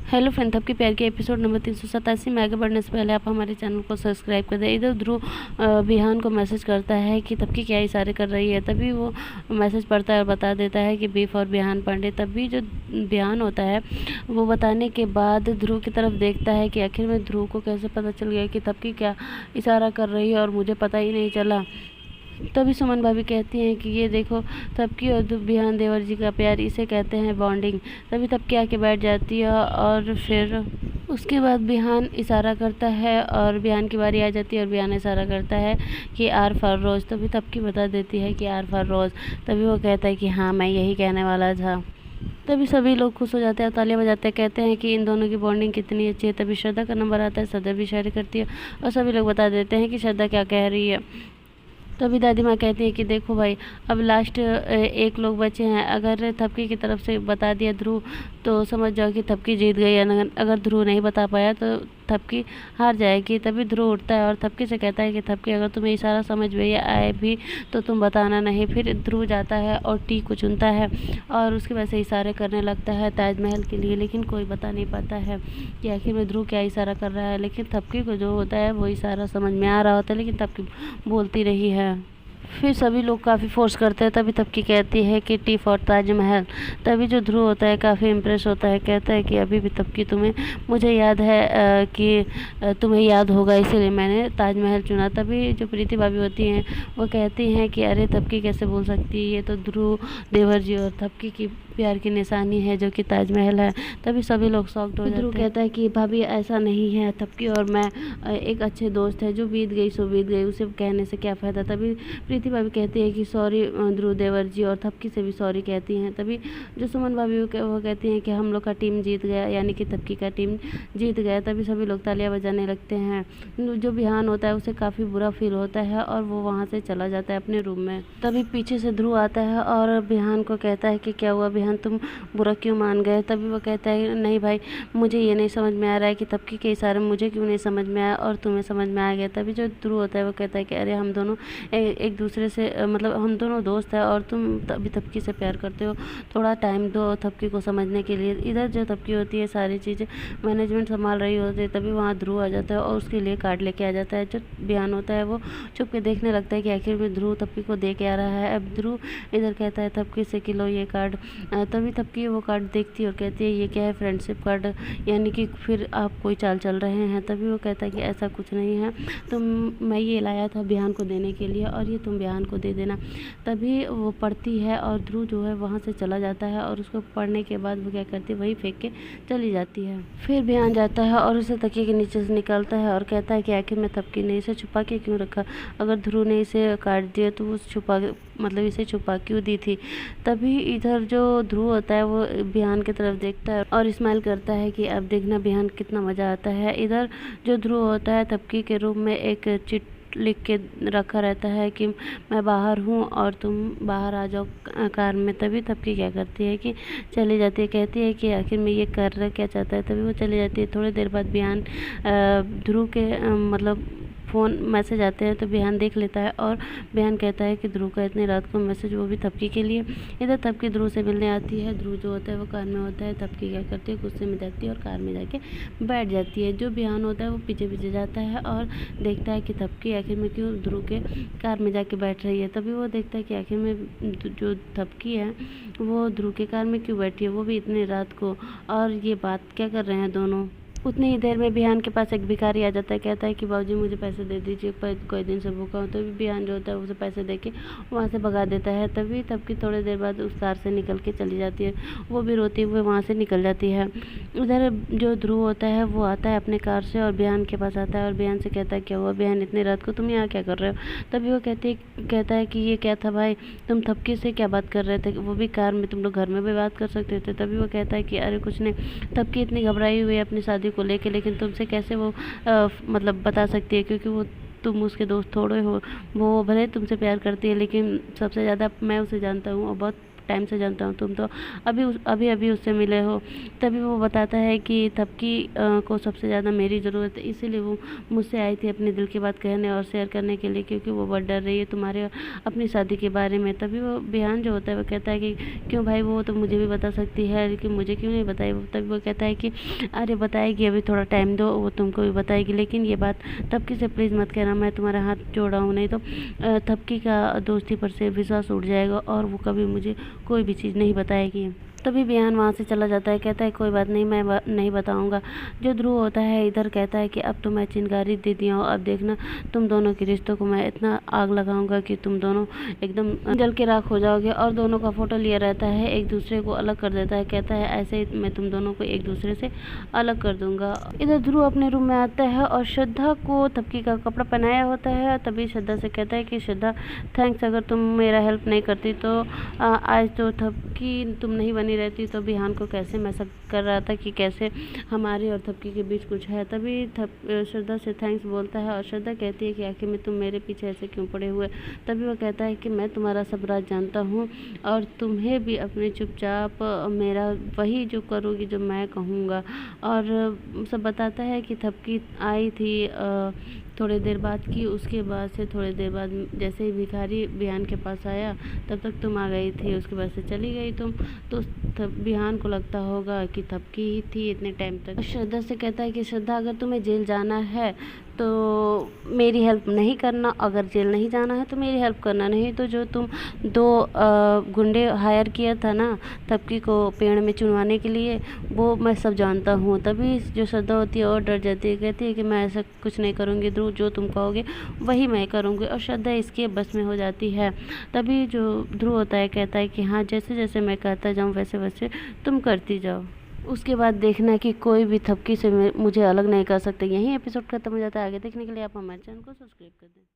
Hello friend, आपके प्यार के एपिसोड नंबर 387 में आगे बढ़ने से पहले आप हमारे चैनल को सब्सक्राइब कर दें। इधर ध्रुव बिहान को मैसेज करता है कि तब की क्या इशारे कर रही है। तभी वो मैसेज पढ़ता है और बता देता है कि बी फॉर बिहान पांडे। तभी जो बिहान होता है वो बताने के बाद ध्रुव की तरफ देखता है कि आखिर में ध्रुव को कैसे पता चल गया कि तब की क्या इशारा कर रही है और मुझे पता ही नहीं चला। तभी सुमन भाभी कहती हैं कि ये देखो, तबकी और बिहान देवर जी का प्यार, इसे कहते हैं बॉन्डिंग। तभी तबकी आके बैठ जाती है और फिर उसके बाद बिहान इशारा करता है और बिहान की बारी आ जाती है और बिहान इशारा करता है कि आर फॉर रोज़। तभी तबकी बता देती है कि आर फॉर रोज़। तभी वो कहता है कि हाँ, मैं यही कहने वाला था। तभी सभी लोग खुश हो जाते हैं, तालियां बजाते हैं, कहते हैं कि इन दोनों की बॉन्डिंग कितनी अच्छी है। तभी श्रद्धा का नंबर आता है, श्रद्धा भी शायरी करती है और सभी लोग बता देते हैं कि श्रद्धा क्या कह रही है। तभी दादी माँ कहती है कि देखो भाई, अब लास्ट एक लोग बचे हैं। अगर थपकी की तरफ से बता दिया ध्रुव तो समझ जाओ कि थपकी जीत गई है। अगर ध्रुव नहीं बता पाया तो थपकी हार जाएगी। तभी ध्रुव उठता है और थपकी से कहता है कि थपकी, अगर तुम्हें इशारा समझ में आए भी तो तुम बताना नहीं। फिर ध्रुव जाता है और टी को चुनता है और उसके वैसे इशारे करने लगता है ताजमहल के लिए, लेकिन कोई बता नहीं पाता है कि आखिर में ध्रुव क्या इशारा कर रहा है। लेकिन थपकी को जो होता है वो इशारा समझ में आ रहा होता है, लेकिन थपकी बोलती रही है। फिर सभी लोग काफ़ी फोर्स करते हैं। तभी तबकी कहती है कि टी फॉर ताजमहल। तभी जो ध्रुव होता है काफ़ी इम्प्रेस होता है, कहता है कि अभी भी तबकी तुम्हें, मुझे याद है कि तुम्हें याद होगा, इसीलिए मैंने ताजमहल चुना। तभी जो प्रीति भाभी होती हैं वो कहती हैं कि अरे तबकी कैसे बोल सकती है, ये तो ध्रुव देवर जी और तबकी की प्यार की निशानी है जो कि ताजमहल है। तभी सभी लोग शॉक्ड हो जाते हैं। ध्रुव कहता है कि भाभी ऐसा नहीं है, तबकी और मैं एक अच्छे दोस्त है, जो बीत गई सो बीत गई, उसे कहने से क्या फ़ायदा। तभी प्रीति भाभी कहती है कि सॉरी ध्रुव देवर जी, और थपकी से भी सॉरी कहती हैं। तभी जो सुमन भाभी वो कहती हैं कि हम लोग का टीम जीत गया, यानी कि तबकी का टीम जीत गया। तभी सभी लोग तालियां बजाने लगते हैं। जो बिहान होता है उसे काफ़ी बुरा फील होता है और वो वहाँ से चला जाता है अपने रूम में। तभी पीछे से ध्रुव आता है और बिहान को कहता है कि क्या हुआ बिहान, तुम बुरा क्यों मान गए। तभी वो कहता है नहीं भाई, मुझे ये नहीं समझ में आ रहा है कि तबकी के इशारे मुझे क्यों नहीं समझ में आया और तुम्हें समझ में आ गया। तभी जो ध्रुव होता है वो कहता है कि अरे हम दोनों एक दूसरे से मतलब हम दोनों दोस्त हैं और तुम अभी तबकी से प्यार करते हो, थोड़ा टाइम दो तबकी को समझने के लिए। इधर जो तबकी होती है सारी चीज़ें मैनेजमेंट संभाल रही होती है। तभी वहाँ ध्रुव आ जाता है और उसके लिए कार्ड लेके आ जाता है। जो बिहान होता है वो चुप के देखने लगता है कि आखिर में ध्रुव तबकी को दे के आ रहा है। अब ध्रुव इधर कहता है तबकी से कि लो ये कार्ड। तभी तबकी वो कार्ड देखती है और कहती है ये क्या है, फ्रेंडशिप कार्ड, यानी कि फिर आप कोई चाल चल रहे हैं। तभी वो कहता है कि ऐसा कुछ नहीं है, तुम मैं ये लाया था बिहान को देने के लिए और ये तुम बिहान को दे देना। तभी वो पढ़ती है और ध्रुव जो है वहाँ से चला जाता है और उसको पढ़ने के बाद वो क्या करती है, वही फेंक के चली जाती है। फिर बिहान जाता है और उसे तकिए के नीचे से निकालता है और कहता है कि आखिर में तबकी ने इसे छुपा के क्यों रखा, अगर ध्रुव ने इसे काट दिया तो वो छुपा मतलब इसे छुपा क्यों दी थी। तभी इधर जो ध्रुव होता है वो बिहान की तरफ देखता है और स्माइल करता है कि अब देखना बिहान कितना मज़ा आता है। इधर जो ध्रुव होता है तबकी के रूम में एक चिट लिख के रखा रहता है कि मैं बाहर हूँ और तुम बाहर आ जाओ कार में। तभी तबकी क्या करती है कि चली जाती है, कहती है कि आखिर में ये कर क्या चाहता है। तभी वो चली जाती है। थोड़ी देर बाद बिहान ध्रुव के मतलब फ़ोन मैसेज आते हैं तो बिहान देख लेता है और बिहान कहता है कि ध्रुव का इतनी रात को मैसेज, वो भी तबकी के लिए। इधर तबकी ध्रुव से मिलने आती है। ध्रुव जो होता है वो कार में होता है। तबकी क्या करती है, गुस्से में जाती है और कार में जाके बैठ जाती है। जो बिहान होता है वो पीछे पीछे जाता है और देखता है कि तबकी आखिर में क्यों ध्रुव के कार में जाके बैठ रही है। तभी वो देखता है कि आखिर में जो तबकी है वो ध्रुव के कार में क्यों बैठी है, वो भी इतनी रात को, और ये बात क्या कर रहे हैं दोनों। उतनी ही देर में बिहान के पास एक भिखारी आ जाता है, कहता है कि बाबूजी मुझे पैसे दे दीजिए, कोई दिन से भूखा हूँ। तो बिहान जो होता है उसे पैसे दे के वहाँ से भगा देता है। तभी तबकी थोड़ी देर बाद उस कार से निकल के चली जाती है, वो भी रोती हुए वहाँ से निकल जाती है। उधर जो ध्रुव होता है वो आता है अपने कार से और बिहान के पास आता है और बिहान से कहता है क्या हुआ बिहान, इतनी रात को तुम यहाँ क्या कर रहे हो। तभी वो कहता है कि ये क्या था भाई, तुम तबकी से क्या बात कर रहे थे, वो भी कार में, तुम लोग घर में भी बात कर सकते थे। तभी वो कहता है कि अरे कुछ नहीं, तबकी इतनी घबराई हुई है अपनी शादी को लेके, लेकिन तुमसे कैसे वो मतलब बता सकती है, क्योंकि वो तुम उसके दोस्त थोड़े हो। वो भले तुमसे प्यार करती है लेकिन सबसे ज़्यादा मैं उसे जानता हूँ और बहुत टाइम से जानता हूँ, तुम तो अभी अभी उससे मिले हो। तभी वो बताता है कि थपकी को सबसे ज़्यादा मेरी ज़रूरत है, इसीलिए वो मुझसे आई थी अपने दिल की बात कहने और शेयर करने के लिए, क्योंकि वो बहुत डर रही है तुम्हारे और अपनी शादी के बारे में। तभी वो बिहान जो होता है वो कहता है कि क्यों भाई, वो तो मुझे भी बता सकती है, लेकिन मुझे क्यों नहीं बताई। तभी वो कहता है कि अरे बताएगी, अभी थोड़ा टाइम दो, वो तुमको भी बताएगी, लेकिन ये बात थपकी से प्लीज़ मत कहना, मैं तुम्हारा हाथ जोड़ा हूँ, नहीं तो थपकी का दोस्ती पर से विश्वास उठ जाएगा और वो कभी मुझे कोई भी चीज़ नहीं बताएगी। तभी बिहान वहाँ से चला जाता है, कहता है कोई बात नहीं, मैं नहीं बताऊँगा। जो ध्रुव होता है इधर कहता है कि अब तो मैं चिंगारी दे दिया हूँ, अब देखना तुम दोनों के रिश्तों को मैं इतना आग लगाऊंगा कि तुम दोनों एकदम जल के राख हो जाओगे। और दोनों का फोटो लिया रहता है, एक दूसरे को अलग कर देता है, कहता है ऐसे ही मैं तुम दोनों को एक दूसरे से अलग कर दूंगा। इधर ध्रुव अपने रूम में आता है और श्रद्धा को थपकी का कपड़ा पहनाया होता है। तभी श्रद्धा से कहता है कि श्रद्धा थैंक्स, अगर तुम मेरा हेल्प नहीं करती तो आज तो थपकी तुम नहीं बनी रहती। तो बिहान को कैसे मैसेज कर रहा था कि कैसे हमारे और थपकी के बीच कुछ है। तभी श्रद्धा से थैंक्स बोलता है और श्रद्धा कहती है कि आखिर में तुम मेरे पीछे ऐसे क्यों पड़े हुए। तभी वो कहता है कि मैं तुम्हारा सब राज जानता हूँ और तुम्हें भी अपने चुपचाप मेरा वही जो करोगी जो मैं कहूँगा। और सब बताता है कि थपकी आई थी थोड़ी देर बाद की, उसके बाद से थोड़ी देर बाद जैसे ही भिखारी बिहान के पास आया तब तक तुम आ गई थी, उसके बाद से चली गई तुम। तो बिहान को लगता होगा कि थपकी ही थी इतने टाइम तक। श्रद्धा से कहता है कि श्रद्धा, अगर तुम्हें जेल जाना है तो मेरी हेल्प नहीं करना, अगर जेल नहीं जाना है तो मेरी हेल्प करना, नहीं तो जो तुम दो गुंडे हायर किया था ना थपकी को पेड़ में चुनवाने के लिए, वो मैं सब जानता हूँ। तभी जो श्रद्धा होती है और डर जाती है, कहती है कि मैं ऐसा कुछ नहीं करूँगी ध्रुव, जो तुम कहोगे वही मैं करूँगी। और श्रद्धा इसके बस में हो जाती है। तभी जो ध्रुव होता है कहता है कि हाँ, जैसे जैसे मैं कहता जाऊँ वैसे वैसे तुम करती जाओ। उसके बाद देखना कि कोई भी थपकी से मुझे अलग नहीं कर सकते। यही एपिसोड खत्म हो जाता है। आगे देखने के लिए आप हमारे चैनल को सब्सक्राइब कर दें।